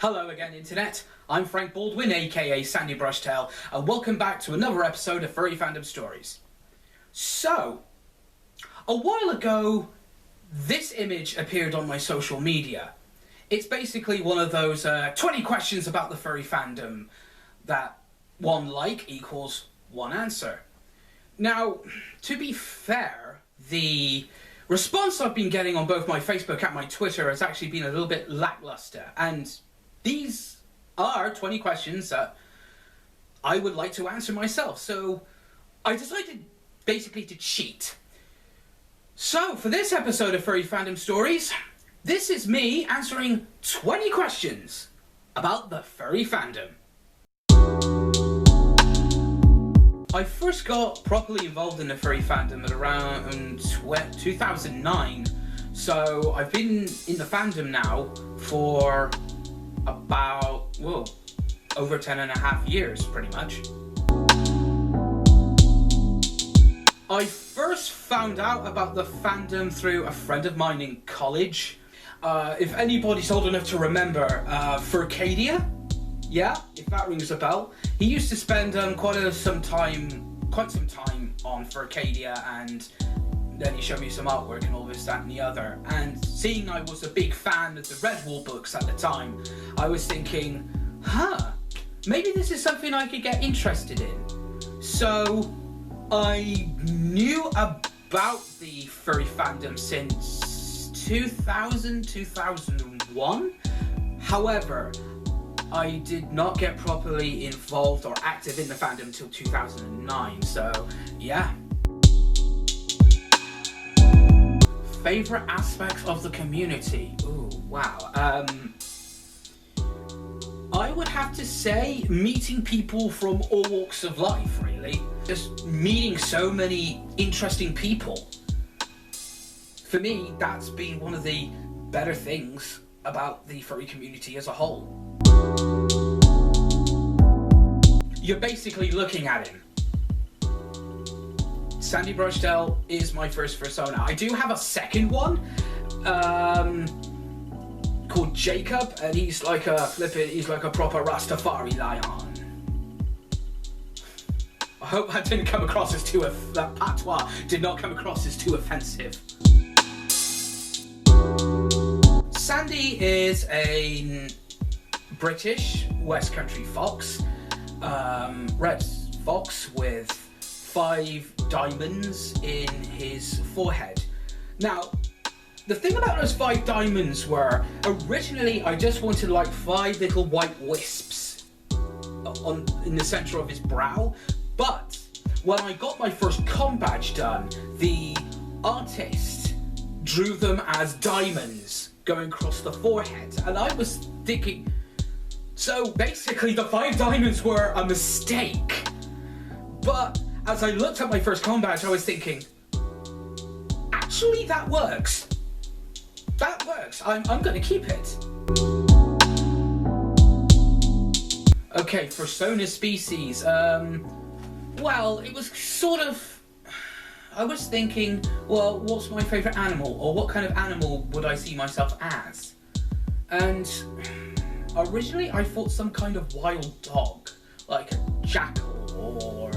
Hello again, Internet. I'm Frank Baldwin, aka Sandy Brushtail, and welcome back to another episode of Furry Fandom Stories. So, a while ago, this image appeared on my social media. It's basically one of those 20 questions about the furry fandom that one like equals one answer. Now, to be fair, the response I've been getting on both my Facebook and my Twitter has actually been a little bit lackluster, and these are 20 questions that I would like to answer myself, so I decided basically to cheat. So, for this episode of Furry Fandom Stories, this is me answering 20 questions about the furry fandom. I first got properly involved in the furry fandom at around 2009, so I've been in the fandom now for about, over 10 and a half years, pretty much. I first found out about the fandom through a friend of mine in college. If anybody's old enough to remember, Furcadia? Yeah, if that rings a bell. He used to spend quite some time on Furcadia, and then he showed me some artwork and all this, that and the other. And seeing I was a big fan of the Redwall books at the time, I was thinking, maybe this is something I could get interested in. So I knew about the furry fandom since 2000, 2001. However, I did not get properly involved or active in the fandom until 2009, so yeah. Favorite aspects of the community? Ooh, wow. I would have to say meeting people from all walks of life, really. Just meeting so many interesting people. For me, that's been one of the better things about the furry community as a whole. You're basically looking at him. Sandy Brushtail is my first persona. I do have a second one, called Jacob, and he's like a proper Rastafari lion. I hope that didn't come across as that patois did not come across as too offensive. Sandy is a British West Country fox, red fox with 5 diamonds in his forehead. Now, the thing about those 5 diamonds were, originally I just wanted like 5 little white wisps in the center of his brow, but when I got my first com badge done, the artist drew them as diamonds going across the forehead, and I was thinking, so basically the 5 diamonds were a mistake. But as I looked at my first com badge, I was thinking, actually that works. That works. I'm gonna keep it. Okay, persona species. Well, it was sort of, I was thinking, well, what's my favorite animal, or what kind of animal would I see myself as? And originally I thought some kind of wild dog, like a jackal or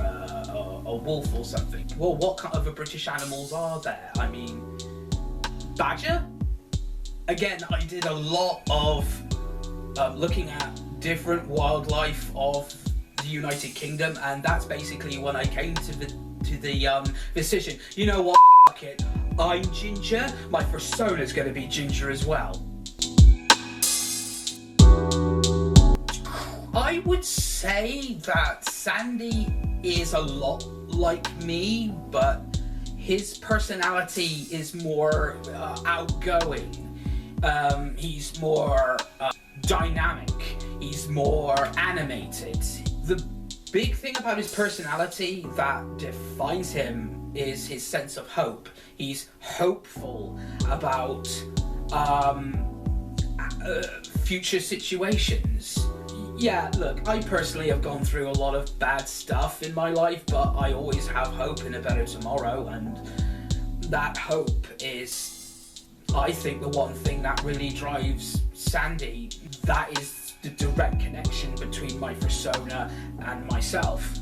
a wolf or something. Well, what kind of British animals are there? I mean, badger? Again, I did a lot of looking at different wildlife of the United Kingdom, and that's basically when I came to the decision. You know what? Fuck it. I'm ginger. My persona's going to be ginger as well. I would say that Sandy is a lot like me, but his personality is more outgoing. He's more dynamic. He's more animated. The big thing about his personality that defines him is his sense of hope. He's hopeful about future situations. Yeah, look, I personally have gone through a lot of bad stuff in my life, but I always have hope in a better tomorrow, and that hope is, I think, the one thing that really drives Sandy. That is the direct connection between my persona and myself.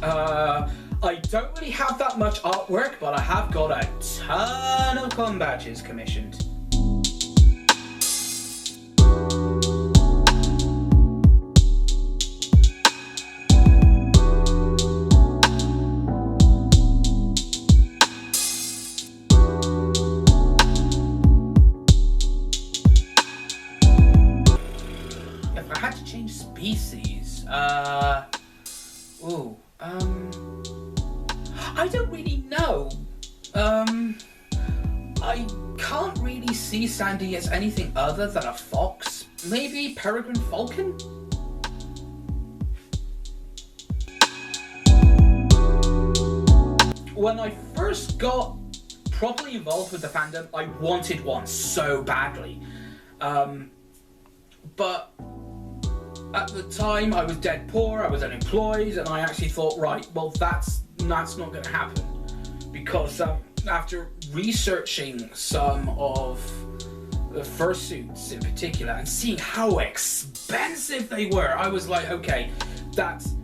I don't really have that much artwork, but I have got a ton of con badges commissioned. If I had to change species, I don't really know. I can't really see Sandy as anything other than a fox. Maybe peregrine falcon? When I first got properly involved with the fandom, I wanted one so badly. But at the time I was dead poor, I was unemployed, and I actually thought, right, well that's not going to happen. Because after researching some of the fursuits in particular and seeing how expensive they were, I was like, okay, that's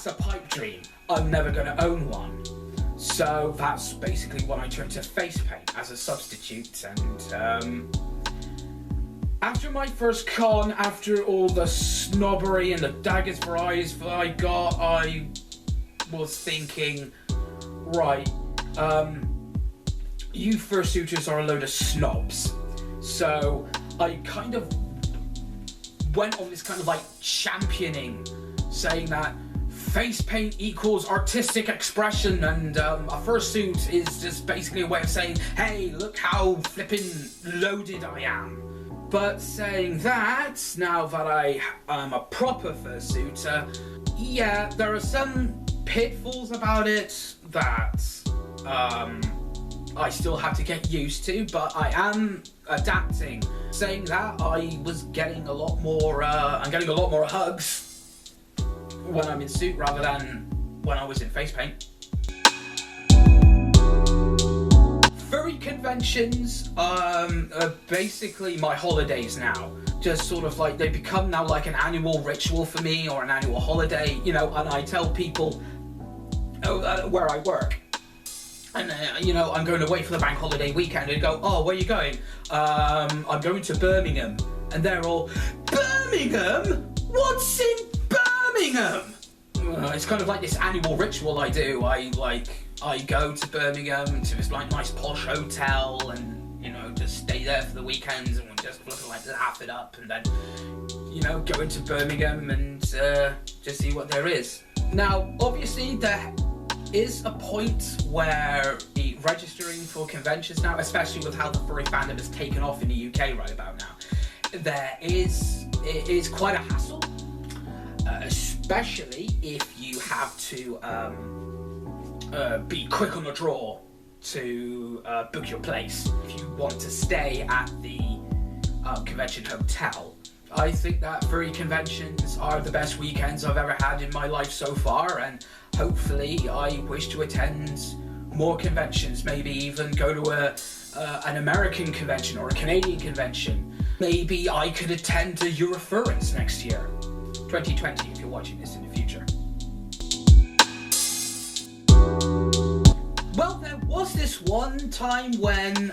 a pipe dream. I'm never going to own one. So that's basically when I turned to face paint as a substitute. And after my first con, after all the snobbery and the daggers for eyes that I got, I was thinking, right, you fursuiters are a load of snobs. So I kind of went on this kind of like championing, saying that face paint equals artistic expression, and a fursuit is just basically a way of saying, hey, look how flippin' loaded I am. But saying that, now that I am a proper fursuiter, yeah, there are some pitfalls about it that I still have to get used to, but I am adapting. Saying that, I was getting a lot more, I'm getting a lot more hugs when I'm in suit rather than when I was in face paint. Furry conventions are basically my holidays now. Just sort of like, they become now like an annual ritual for me, or an annual holiday, you know, and I tell people where I work. And, you know, I'm going away for the bank holiday weekend, and go, oh, where are you going? I'm going to Birmingham. And they're all, Birmingham? What's in Birmingham? It's kind of like this annual ritual I do. I go to Birmingham to this like nice posh hotel, and you know, just stay there for the weekends, and we just like laugh it up, and then you know, go into Birmingham and just see what there is. Now, obviously, there is a point where the registering for conventions now, especially with how the furry fandom has taken off in the UK right about now, it is quite a hassle, especially if you have to be quick on the draw to book your place if you want to stay at the convention hotel. I think that furry conventions are the best weekends I've ever had in my life so far, and hopefully I wish to attend more conventions, maybe even go to an American convention or a Canadian convention. Maybe I could attend a Eurofurence next year, 2020, if you're watching this in the future. Well, there was this one time when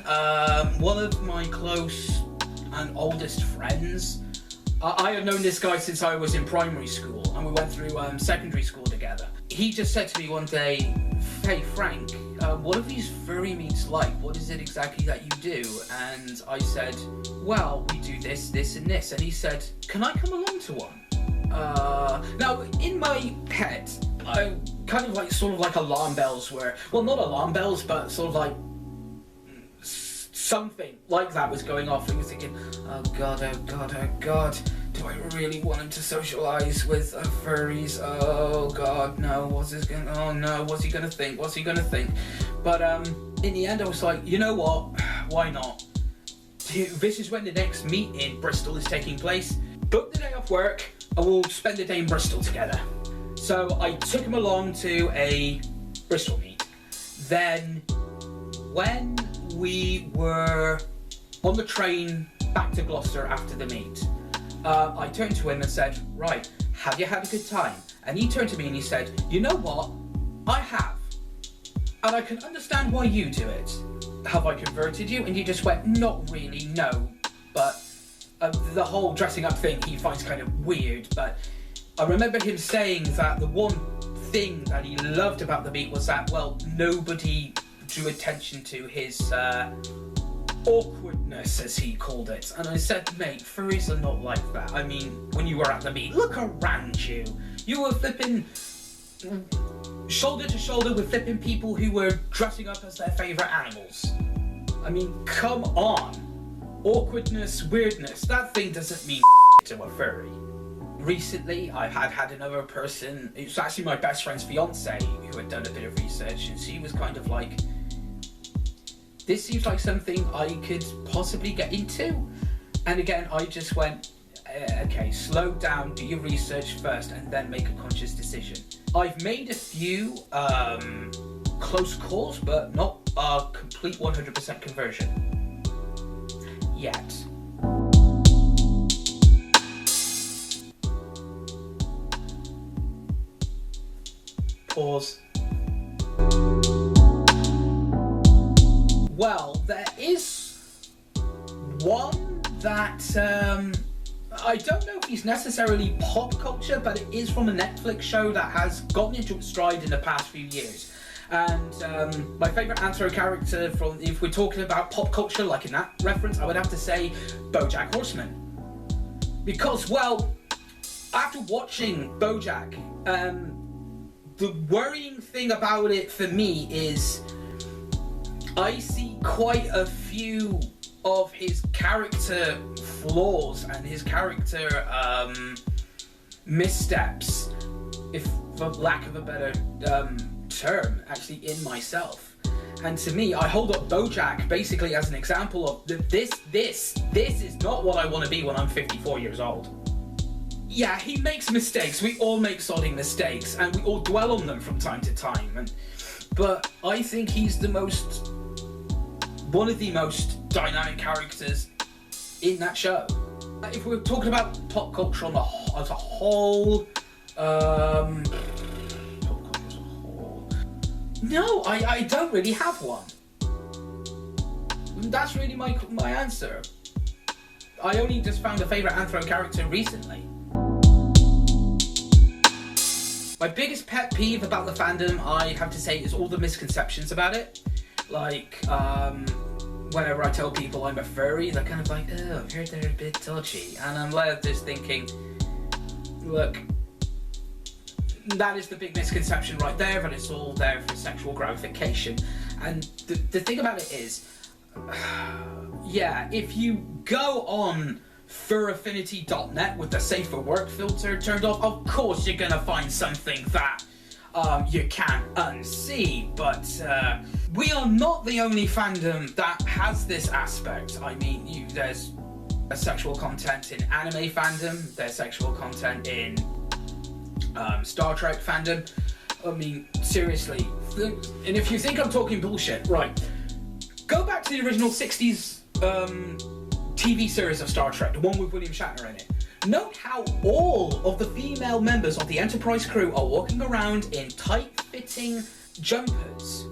one of my close and oldest friends, I had known this guy since I was in primary school, and we went through secondary school together. He just said to me one day, hey Frank, what are these furry meets like? What is it exactly that you do? And I said, well, we do this, this and this. And he said, can I come along to one? Now, in my head, I kind of like, sort of like alarm bells were, well, not alarm bells, but sort of like something like that was going off, and you're thinking, oh god, oh god, oh god, do I really want him to socialise with furries? Oh god, no, what's this going, oh no, what's he gonna think, but in the end I was like, you know what, why not? This is when the next meet in Bristol is taking place. Book the day off work, and we'll spend the day in Bristol together. So I took him along to a Bristol meet. Then when we were on the train back to Gloucester after the meet, I turned to him and said, right, have you had a good time? And he turned to me and he said, you know what? I have. And I can understand why you do it. Have I converted you? And he just went, not really, no. But the whole dressing up thing he finds kind of weird. But I remember him saying that the one thing that he loved about the meet was that, well, nobody drew attention to his awkwardness, as he called it. And I said, mate, furries are not like that. I mean, when you were at the meet, look around you. You were flipping shoulder to shoulder with flipping people who were dressing up as their favourite animals. I mean, come on. Awkwardness, weirdness, that thing doesn't mean to a furry. Recently, I had another person, it was actually my best friend's fiance, who had done a bit of research, and she was kind of like, this seems like something I could possibly get into. And again, I just went, okay, slow down, do your research first, and then make a conscious decision. I've made a few close calls, but not a complete 100% conversion yet. Pause. Well, there is one that I don't know if he's necessarily pop culture, but it is from a Netflix show that has gotten into its stride in the past few years. And my favourite anthro character from, if we're talking about pop culture, like in that reference, I would have to say BoJack Horseman. Because, well, after watching BoJack, the worrying thing about it for me is I see quite a few of his character flaws and his character missteps, if for lack of a better term, actually in myself. And to me, I hold up BoJack basically as an example of this is not what I want to be when I'm 54 years old. Yeah, he makes mistakes. We all make sodding mistakes, and we all dwell on them from time to time. But I think he's one of the most dynamic characters in that show. If we're talking about pop culture as a whole, no, I don't really have one. That's really my answer. I only just found a favourite anthro character recently. My biggest pet peeve about the fandom, I have to say, is all the misconceptions about it. Like, whenever I tell people I'm a furry, they're kind of like, oh, I've heard they're a bit dodgy. And I'm left just thinking, look, that is the big misconception right there, that it's all there for sexual gratification. And the thing about it is, yeah, if you go on furaffinity.net with the safe for work filter turned off, of course you're gonna find something that you can't unsee, but we are not the only fandom that has this aspect. I mean, there's sexual content in anime fandom, there's sexual content in Star Trek fandom. I mean, seriously, and if you think I'm talking bullshit, right, go back to the original 60s TV series of Star Trek, the one with William Shatner in it. Note how all of the female members of the Enterprise crew are walking around in tight-fitting jumpers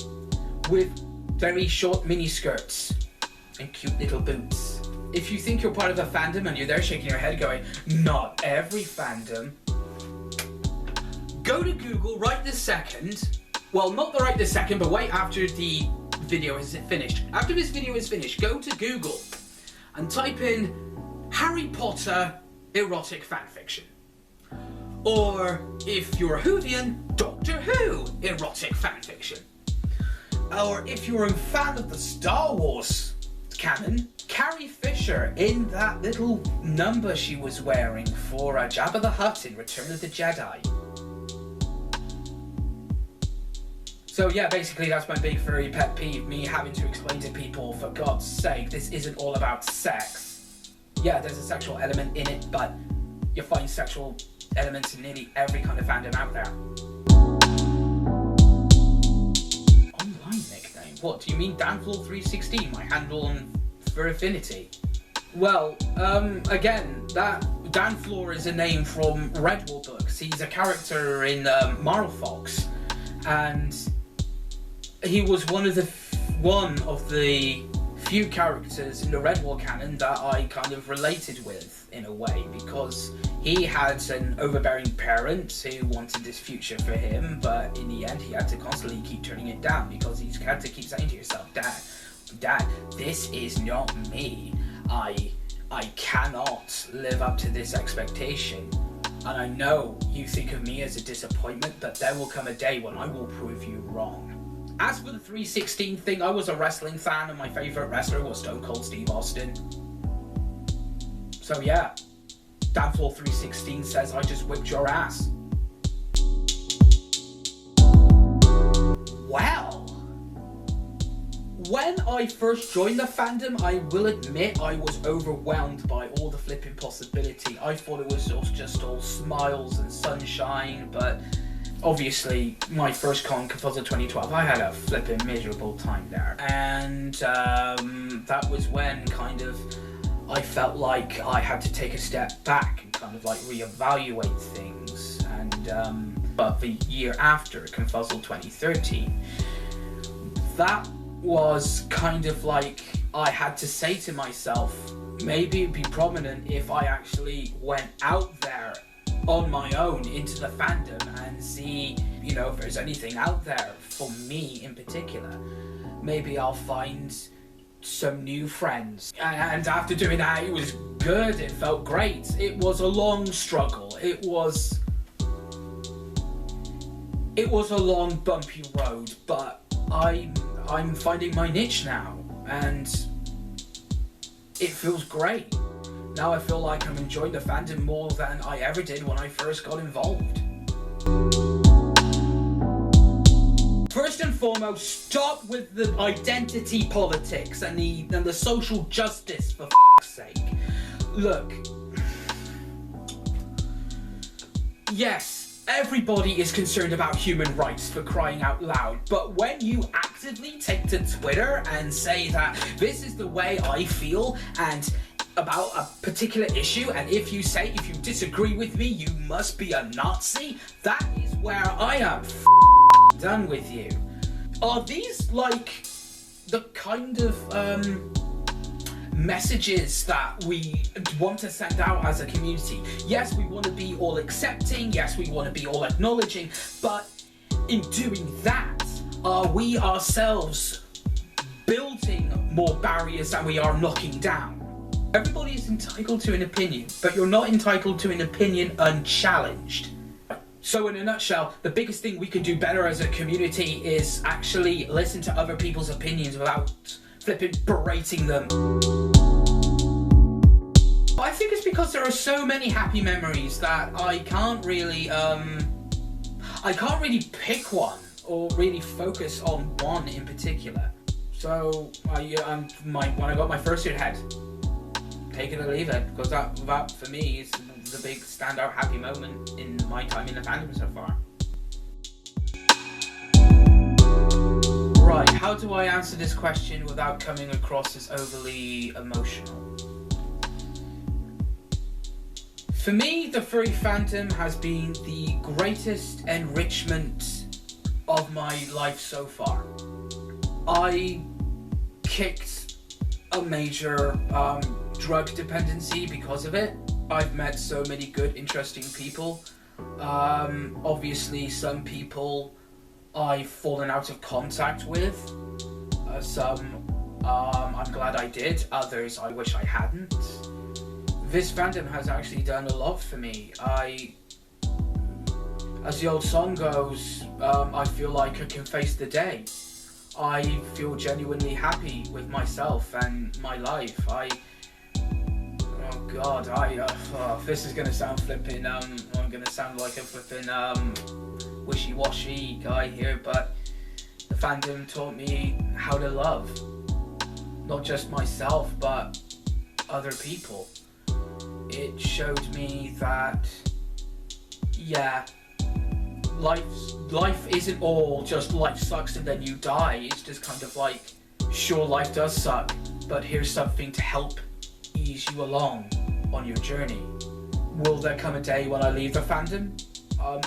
with very short mini-skirts and cute little boots. If you think you're part of the fandom and you're there shaking your head going, not every fandom, go to Google right this second. Well, not right this second, but wait after the video is finished. After this video is finished, go to Google and type in Harry Potter erotic fanfiction. Or, if you're a Whovian, Doctor Who erotic fanfiction. Or if you're a fan of the Star Wars canon, Carrie Fisher in that little number she was wearing for Jabba the Hutt in Return of the Jedi. So yeah, basically that's my big furry pet peeve, me having to explain to people, for God's sake, this isn't all about sex. Yeah, there's a sexual element in it, but you find sexual elements in nearly every kind of fandom out there. Online nickname? What, do you mean Danfloor316, my handle on for affinity? Well, again, that Dan Floor is a name from Redwall books. He's a character in Marl Fox, and he was one of the few characters in the Redwall canon that I kind of related with in a way, because he had an overbearing parent who wanted this future for him, but in the end he had to constantly keep turning it down because he had to keep saying to himself, Dad, this is not me. I cannot live up to this expectation. And I know you think of me as a disappointment, but there will come a day when I will prove you wrong. As for the 316 thing, I was a wrestling fan and my favourite wrestler was Stone Cold Steve Austin. So yeah, Danfloor 316 says I just whipped your ass. Well, when I first joined the fandom, I will admit I was overwhelmed by all the flipping possibility. I thought it was just all smiles and sunshine, but obviously my first con, Confuzzle 2012, I had a flipping miserable time there. And that was when kind of I felt like I had to take a step back and kind of like reevaluate things. And but the year after, Confuzzle 2013, that was kind of like I had to say to myself, maybe it'd be prominent if I actually went out there on my own into the fandom and see, you know, if there's anything out there for me in particular. Maybe I'll find some new friends. And after doing that, it was good, it felt great. It was a long struggle. It was a long bumpy road, but I'm finding my niche now, and it feels great. Now I feel like I'm enjoying the fandom more than I ever did when I first got involved. First and foremost, stop with the identity politics and the social justice, for f***'s sake. Look, yes, everybody is concerned about human rights, for crying out loud, but when you actively take to Twitter and say that this is the way I feel and about a particular issue, and if you disagree with me, you must be a Nazi, that is where I am done with you. Are these like the kind of messages that we want to send out as a community? Yes, we want to be all accepting, yes, we want to be all acknowledging, but in doing that, are we ourselves building more barriers than we are knocking down? Everybody is entitled to an opinion, but you're not entitled to an opinion unchallenged. So in a nutshell, the biggest thing we can do better as a community is actually listen to other people's opinions without flipping berating them. I think it's because there are so many happy memories that I can't really pick one or really focus on one in particular. So when I got my first year head, take it or leave it, because that for me is the big standout happy moment in my time in the fandom so far. Right, how do I answer this question without coming across as overly emotional? For me, the furry fandom has been the greatest enrichment of my life so far. I kicked a major drug dependency because of it. I've met so many good, interesting people. Obviously, some people I've fallen out of contact with. Some I'm glad I did, others I wish I hadn't. This fandom has actually done a lot for me. As the old song goes, I feel like I can face the day. I feel genuinely happy with myself and my life. This is gonna sound flipping, I'm gonna sound like a flipping, wishy-washy guy here, but the fandom taught me how to love. Not just myself, but other people. It showed me that, yeah, life isn't all just life sucks and then you die. It's just kind of like, sure, life does suck, but here's something to help ease you along on your journey. Will there come a day when I leave the fandom?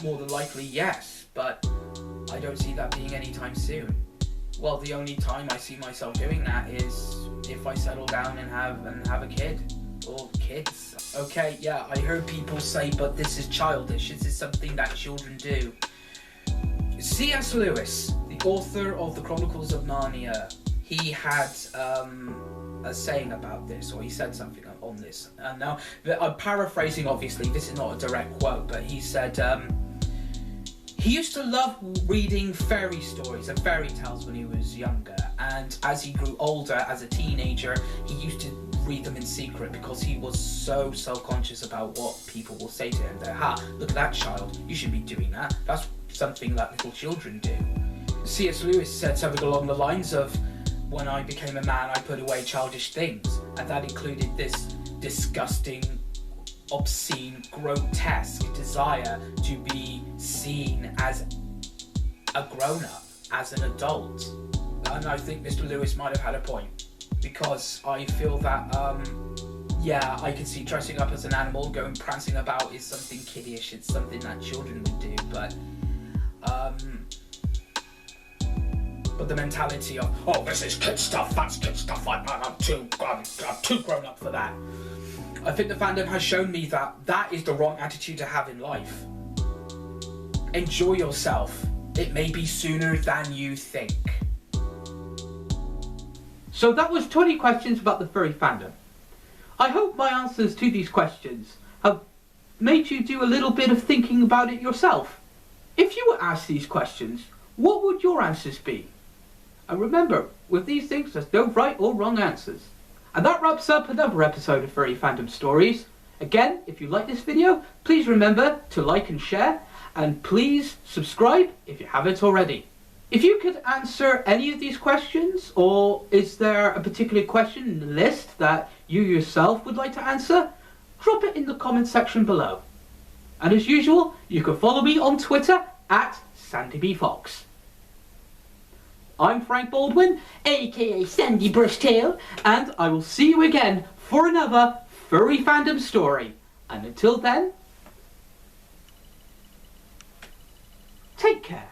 More than likely, yes, but I don't see that being anytime soon. Well, the only time I see myself doing that is if I settle down and have a kid. Or kids. Okay, yeah, I heard people say, but this is childish. This is something that children do. C.S. Lewis, the author of the Chronicles of Narnia, he had a saying about this, or he said something on this. And now, I'm paraphrasing, obviously, this is not a direct quote, but he said, he used to love reading fairy stories and fairy tales when he was younger, and as he grew older, as a teenager, he used to read them in secret because he was so self-conscious about what people will say to him. That, look at that child, you should be doing that. That's something that little children do. C.S. Lewis said something along the lines of, when I became a man, I put away childish things, and that included this disgusting, obscene, grotesque desire to be seen as a grown-up, as an adult. And I think Mr. Lewis might have had a point, because I feel that, yeah, I can see dressing up as an animal, going prancing about is something kiddyish, it's something that children would do, but the mentality of, oh, this is kid stuff, that's kid stuff, I'm too grown up for that. I think the fandom has shown me that that is the wrong attitude to have in life. Enjoy yourself. It may be sooner than you think. So that was 20 questions about the furry fandom. I hope my answers to these questions have made you do a little bit of thinking about it yourself. If you were asked these questions, what would your answers be? And remember, with these things, there's no right or wrong answers. And that wraps up another episode of Furry Fandom Stories. Again, if you like this video, please remember to like and share, and please subscribe if you haven't already. If you could answer any of these questions, or is there a particular question in the list that you yourself would like to answer, drop it in the comment section below. And as usual, you can follow me on Twitter at SandyBFox. I'm Frank Baldwin, aka Sandy Brushtail, and I will see you again for another Furry Fandom story. And until then, take care.